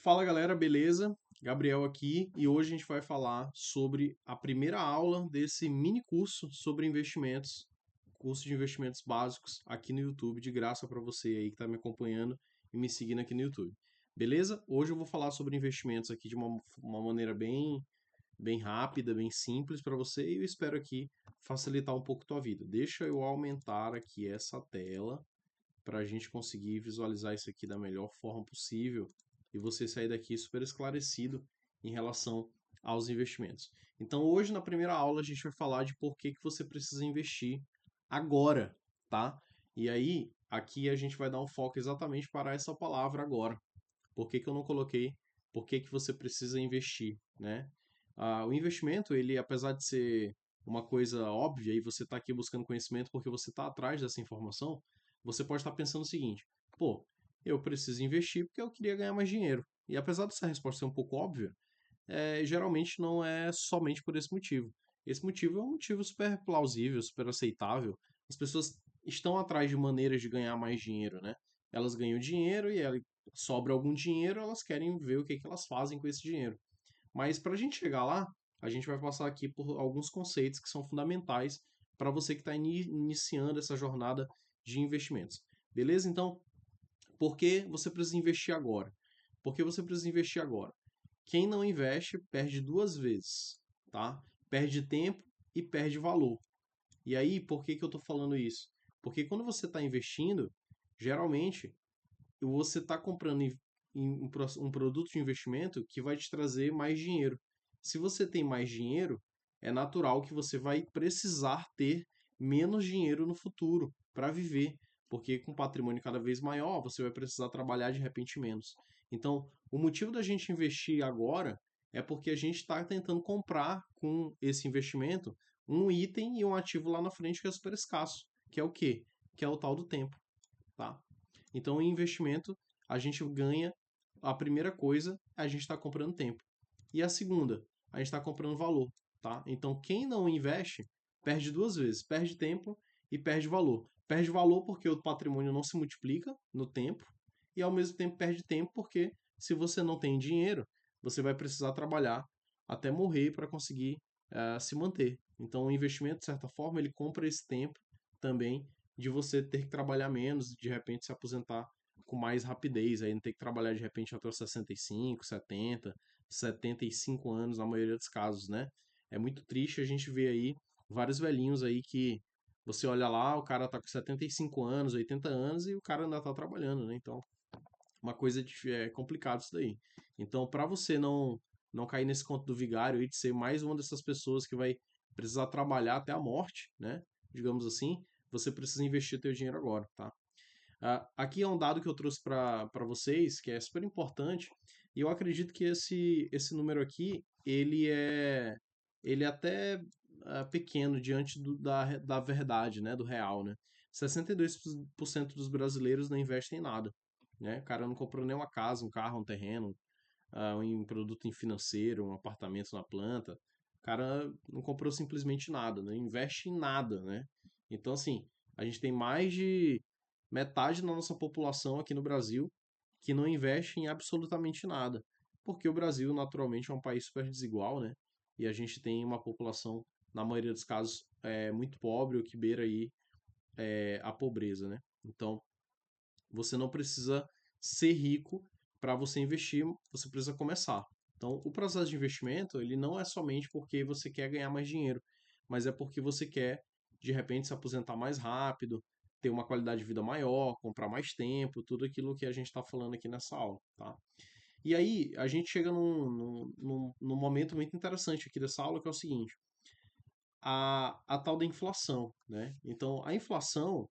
Fala galera, beleza? Gabriel aqui e hoje a gente vai falar sobre a primeira aula desse mini curso sobre investimentos, curso de investimentos básicos aqui no YouTube, de graça para você aí que está me acompanhando e me seguindo aqui no YouTube. Beleza? Hoje eu vou falar sobre investimentos aqui de uma maneira bem rápida, bem simples para você e eu espero aqui facilitar um pouco a tua vida. Deixa eu aumentar aqui essa tela para a gente conseguir visualizar isso aqui da melhor forma possível e você sair daqui super esclarecido em relação aos investimentos. Então, hoje na primeira aula a gente vai falar de por que você precisa investir agora, tá? E aí, aqui a gente vai dar um foco exatamente para essa palavra agora. Por que eu não coloquei por que você precisa investir, né? O investimento, ele, apesar de ser uma coisa óbvia e você está aqui buscando conhecimento porque você está atrás dessa informação, você pode estar pensando o seguinte: pô, eu preciso investir porque eu queria ganhar mais dinheiro. E apesar dessa resposta ser um pouco óbvia, geralmente não é somente por esse motivo. Esse motivo é um motivo super plausível, super aceitável. As pessoas estão atrás de maneiras de ganhar mais dinheiro, né? Elas ganham dinheiro e sobra algum dinheiro, elas querem ver o que elas fazem com esse dinheiro. Mas para a gente chegar lá, a gente vai passar aqui por alguns conceitos que são fundamentais para você que está iniciando essa jornada de investimentos. Beleza? Então, por que você precisa investir agora? Por que você precisa investir agora? Quem não investe perde duas vezes, tá? Perde tempo e perde valor. E aí, por que eu estou falando isso? Porque quando você está investindo, geralmente você está comprando um produto de investimento que vai te trazer mais dinheiro. Se você tem mais dinheiro, é natural que você vai precisar ter menos dinheiro no futuro para viver, porque com patrimônio cada vez maior, você vai precisar trabalhar de repente menos. Então, o motivo da gente investir agora é porque a gente está tentando comprar com esse investimento um item e um ativo lá na frente que é super escasso, que é o quê? Que é o tal do tempo, tá? Então, em investimento, a gente ganha. A primeira coisa, a gente está comprando tempo. E a segunda, a gente está comprando valor, tá? Então, quem não investe perde duas vezes: perde tempo e perde valor. Perde valor porque o patrimônio não se multiplica no tempo, e ao mesmo tempo perde tempo porque se você não tem dinheiro, você vai precisar trabalhar até morrer para conseguir se manter. Então, o investimento, de certa forma, ele compra esse tempo também de você ter que trabalhar menos, de repente se aposentar com mais rapidez, aí não ter que trabalhar de repente até os 65, 70, 75 anos na maioria dos casos, né? É muito triste a gente ver aí vários velhinhos aí que você olha lá, o cara tá com 75 anos, 80 anos e o cara ainda tá trabalhando, né? Então, uma coisa complicado isso daí. Então, para você não cair nesse conto do vigário e de ser mais uma dessas pessoas que vai precisar trabalhar até a morte, né? Digamos assim, você precisa investir teu dinheiro agora, tá? Aqui é um dado que eu trouxe para vocês, que é super importante, e eu acredito que esse número aqui, ele é até pequeno diante da verdade, né, do real, né? 62% dos brasileiros não investem em nada, né? O cara não comprou nem uma casa, um carro, um terreno, um produto financeiro, um apartamento na planta. O cara não comprou simplesmente nada, não investe em nada, né? Então, assim, a gente tem mais de metade da nossa população aqui no Brasil que não investe em absolutamente nada. Porque o Brasil, naturalmente, é um país super desigual, né? E a gente tem uma população, na maioria dos casos, muito pobre, ou que beira aí a pobreza, né? Então, você não precisa ser rico para você investir, você precisa começar. Então, o processo de investimento, ele não é somente porque você quer ganhar mais dinheiro, mas é porque você quer, de repente, se aposentar mais rápido, ter uma qualidade de vida maior, comprar mais tempo, tudo aquilo que a gente está falando aqui nessa aula, tá? E aí, a gente chega num momento muito interessante aqui dessa aula, que é o seguinte, a tal da inflação, né? Então, a inflação,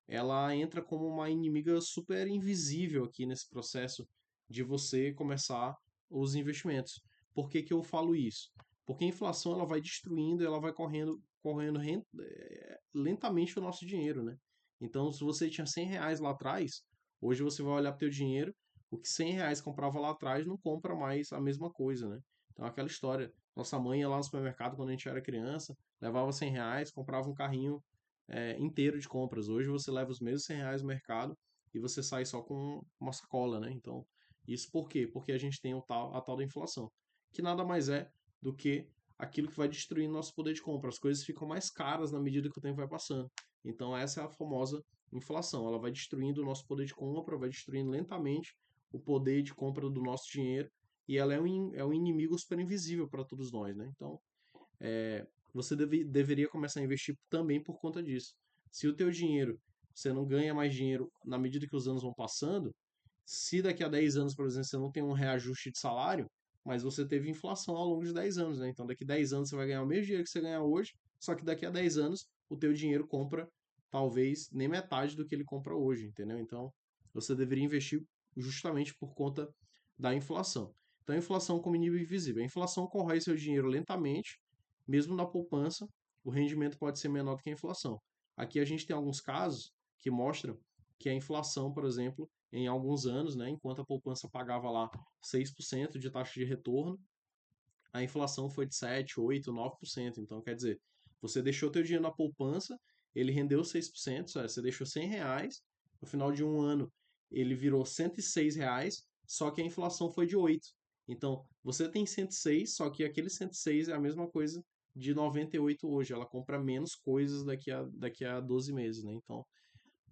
ela entra como uma inimiga super invisível aqui nesse processo de você começar os investimentos. Por que que eu falo isso? Porque a inflação ela vai destruindo, ela vai correndo lentamente o nosso dinheiro, né? Então, se você tinha R$ 100 lá atrás, hoje você vai olhar para o teu dinheiro, o que R$ 100 comprava lá atrás não compra mais a mesma coisa, né? Então, aquela história. Nossa mãe ia lá no supermercado quando a gente era criança, levava R$ 100, comprava um carrinho inteiro de compras. Hoje você leva os mesmos R$ 100 no mercado e você sai só com uma sacola, né? Então Isso por quê? Porque a gente tem a tal da inflação, que nada mais é do que aquilo que vai destruindo nosso poder de compra. As coisas ficam mais caras na medida que o tempo vai passando. Então essa é a famosa inflação. Ela vai destruindo o nosso poder de compra, vai destruindo lentamente o poder de compra do nosso dinheiro, e ela é um inimigo super invisível para todos nós, né? Então, você deveria começar a investir também por conta disso. Se o teu dinheiro, você não ganha mais dinheiro na medida que os anos vão passando, se daqui a 10 anos, por exemplo, você não tem um reajuste de salário, mas você teve inflação ao longo de 10 anos, né? Então daqui a 10 anos você vai ganhar o mesmo dinheiro que você ganha hoje, só que daqui a 10 anos o teu dinheiro compra talvez nem metade do que ele compra hoje, entendeu? Então você deveria investir justamente por conta da inflação. Então a inflação como inimigo invisível. A inflação corrói seu dinheiro lentamente, mesmo na poupança, o rendimento pode ser menor do que a inflação. Aqui a gente tem alguns casos que mostram que a inflação, por exemplo, em alguns anos, né, enquanto a poupança pagava lá 6% de taxa de retorno, a inflação foi de 7, 8, 9%. Então, quer dizer, você deixou teu dinheiro na poupança, ele rendeu 6%, você deixou R$ 100, no final de um ano ele virou R$ 106, só que a inflação foi de 8. Então, você tem 106, só que aquele 106 é a mesma coisa de 98 hoje. Ela compra menos coisas daqui a 12 meses, né? Então,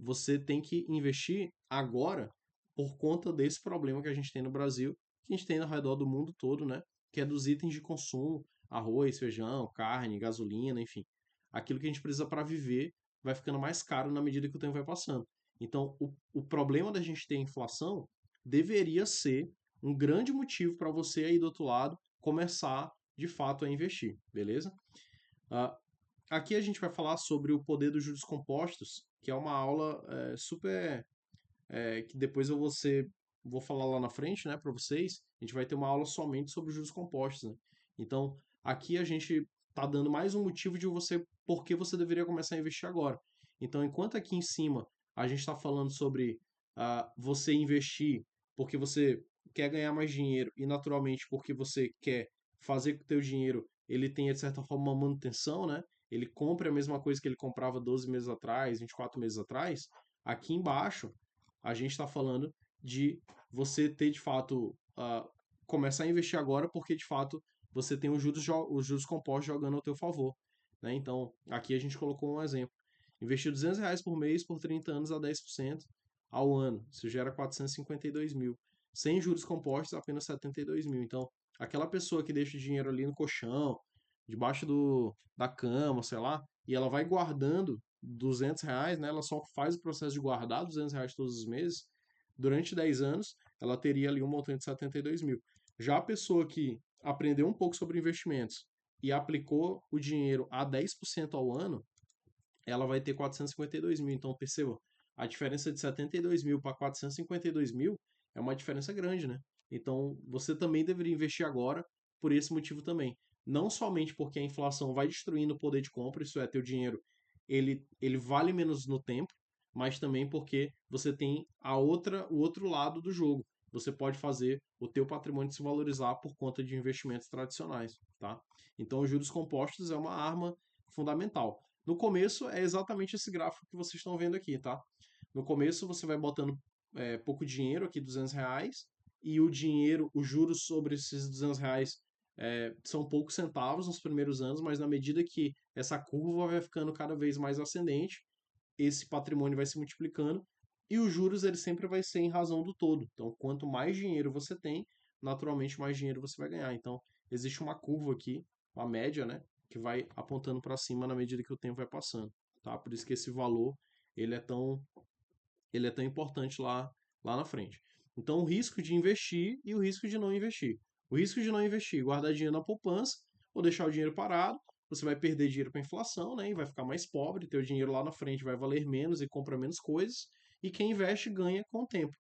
você tem que investir agora por conta desse problema que a gente tem no Brasil, que a gente tem ao redor do mundo todo, né? Que é dos itens de consumo, arroz, feijão, carne, gasolina, enfim. Aquilo que a gente precisa para viver vai ficando mais caro na medida que o tempo vai passando. Então, o problema da gente ter inflação deveria ser um grande motivo para você aí do outro lado começar de fato a investir, beleza? Uh, Aqui a gente vai falar sobre o poder dos juros compostos, que é uma aula super que depois vou falar lá na frente, né, para vocês. A gente vai ter uma aula somente sobre juros compostos, né? Então, aqui a gente tá dando mais um motivo de você por que você deveria começar a investir agora. Então, enquanto aqui em cima a gente está falando sobre você investir porque você quer ganhar mais dinheiro e naturalmente porque você quer fazer com que o teu dinheiro ele tenha de certa forma uma manutenção, né? Ele compre a mesma coisa que ele comprava 12 meses atrás, 24 meses atrás. Aqui embaixo a gente está falando de você ter de fato começar a investir agora porque de fato você tem os juros compostos jogando ao teu favor, né? Então aqui a gente colocou um exemplo: investir R$ 200 por mês por 30 anos a 10% ao ano, isso gera 452 mil. Sem juros compostos, apenas 72 mil. Então, aquela pessoa que deixa o dinheiro ali no colchão, debaixo da cama, sei lá, e ela vai guardando R$ 200, né? Ela só faz o processo de guardar R$ 200 todos os meses. Durante 10 anos, ela teria ali um montante de 72 mil. Já a pessoa que aprendeu um pouco sobre investimentos e aplicou o dinheiro a 10% ao ano, ela vai ter 452 mil. Então, perceba, a diferença de 72 mil para 452 mil é uma diferença grande, né? Então, você também deveria investir agora por esse motivo também. Não somente porque a inflação vai destruindo o poder de compra, isso é, teu dinheiro ele vale menos no tempo, mas também porque você tem o outro lado do jogo. Você pode fazer o teu patrimônio se valorizar por conta de investimentos tradicionais, tá? Então, os juros compostos é uma arma fundamental. No começo é exatamente esse gráfico que vocês estão vendo aqui, tá? No começo você vai botando pouco dinheiro aqui, R$ 200, e o dinheiro, os juros sobre esses R$ 200 são poucos centavos nos primeiros anos, mas na medida que essa curva vai ficando cada vez mais ascendente, esse patrimônio vai se multiplicando e os juros ele sempre vai ser em razão do todo. Então, quanto mais dinheiro você tem, naturalmente mais dinheiro você vai ganhar. Então, existe uma curva aqui, uma média, né, que vai apontando para cima na medida que o tempo vai passando, tá? Por isso que esse valor ele é tão importante lá na frente. Então, o risco de investir e o risco de não investir. O risco de não investir, guardar dinheiro na poupança ou deixar o dinheiro parado, você vai perder dinheiro para a inflação, né? E vai ficar mais pobre, teu dinheiro lá na frente vai valer menos e compra menos coisas. E quem investe ganha com o tempo.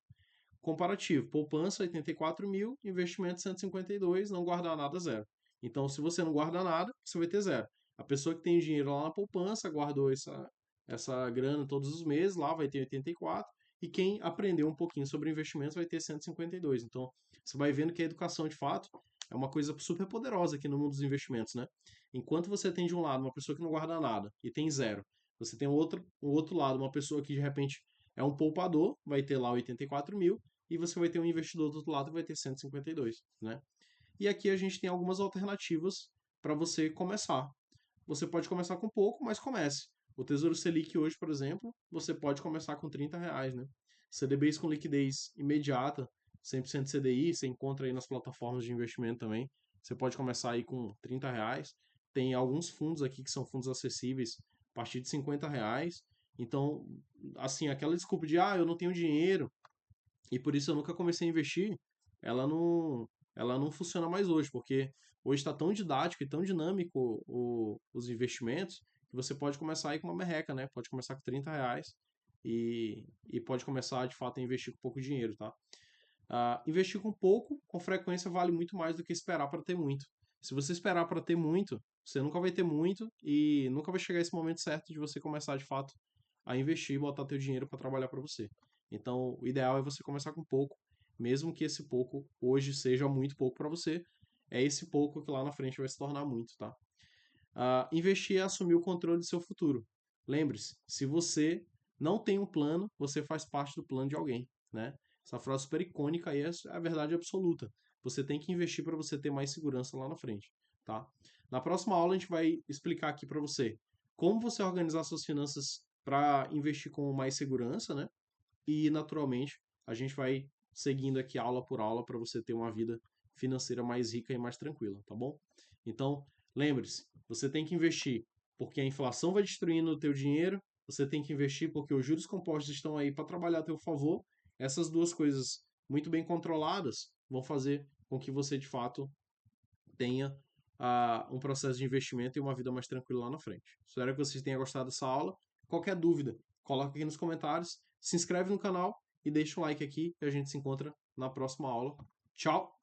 Comparativo, poupança 84 mil, investimento 152, não guardar nada zero. Então, se você não guarda nada, você vai ter zero. A pessoa que tem dinheiro lá na poupança, guardou essa grana todos os meses, lá vai ter 84, e quem aprendeu um pouquinho sobre investimentos vai ter 152. Então, você vai vendo que a educação, de fato, é uma coisa super poderosa aqui no mundo dos investimentos, né? Enquanto você tem de um lado uma pessoa que não guarda nada e tem zero, você tem o outro lado, uma pessoa que de repente é um poupador, vai ter lá 84 mil, e você vai ter um investidor do outro lado que vai ter 152, né? E aqui a gente tem algumas alternativas para você começar. Você pode começar com pouco, mas comece. O Tesouro Selic hoje, por exemplo, você pode começar com R$ 30, né? CDBs com liquidez imediata, 100% CDI, você encontra aí nas plataformas de investimento também. Você pode começar aí com R$ 30. Tem alguns fundos aqui que são fundos acessíveis a partir de R$ 50. Então, assim, aquela desculpa de, eu não tenho dinheiro e por isso eu nunca comecei a investir, ela não, ela não funciona mais hoje, porque hoje está tão didático e tão dinâmico os investimentos que você pode começar aí com uma merreca, né? Pode começar com R$ 30 e pode começar de fato a investir com pouco dinheiro, tá? Investir com pouco, com frequência, vale muito mais do que esperar para ter muito. Se você esperar para ter muito, você nunca vai ter muito e nunca vai chegar esse momento certo de você começar de fato a investir e botar teu dinheiro para trabalhar para você. Então, o ideal é você começar com pouco, mesmo que esse pouco hoje seja muito pouco para você, é esse pouco que lá na frente vai se tornar muito, tá? Investir é assumir o controle do seu futuro. Lembre-se, se você não tem um plano, você faz parte do plano de alguém, né? Essa frase super icônica aí é a verdade absoluta. Você tem que investir para você ter mais segurança lá na frente, tá? Na próxima aula a gente vai explicar aqui para você como você organizar suas finanças para investir com mais segurança, né? E naturalmente a gente vai seguindo aqui aula por aula para você ter uma vida financeira mais rica e mais tranquila, tá bom? Então, lembre-se, você tem que investir porque a inflação vai destruindo o teu dinheiro, você tem que investir porque os juros compostos estão aí para trabalhar a teu favor. Essas duas coisas muito bem controladas vão fazer com que você de fato tenha um processo de investimento e uma vida mais tranquila lá na frente. Espero que vocês tenham gostado dessa aula. Qualquer dúvida, coloca aqui nos comentários, se inscreve no canal e deixa um like aqui e a gente se encontra na próxima aula. Tchau!